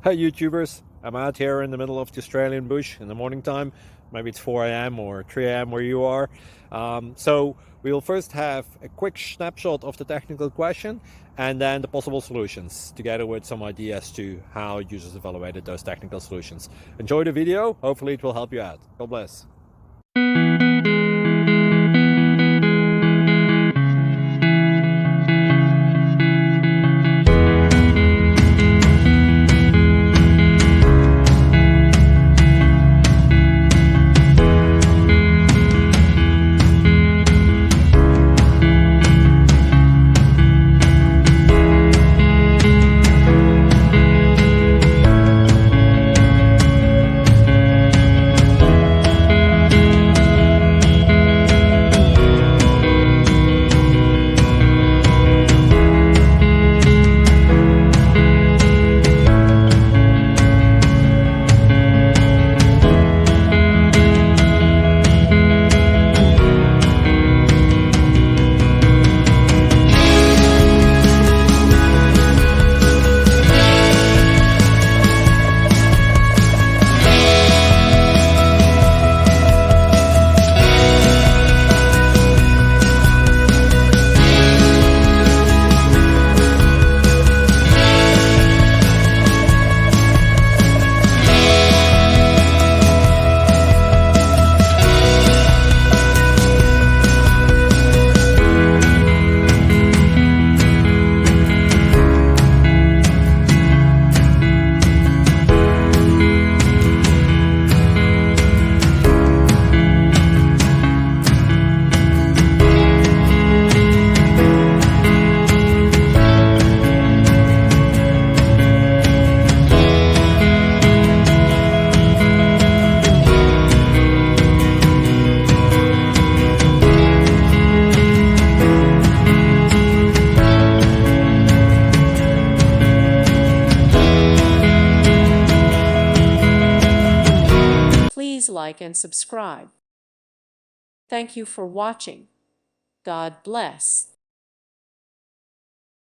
Hi YouTubers, I'm out here in the middle of the Australian bush in the morning time. Maybe it's 4 a.m. or 3 a.m. where you are. So we'll first have a quick snapshot of the technical question and then the possible solutions, together with some ideas to how users evaluated those technical solutions. Enjoy the video, hopefully it will help you out. God bless. Please like and subscribe. Thank you for watching. God bless.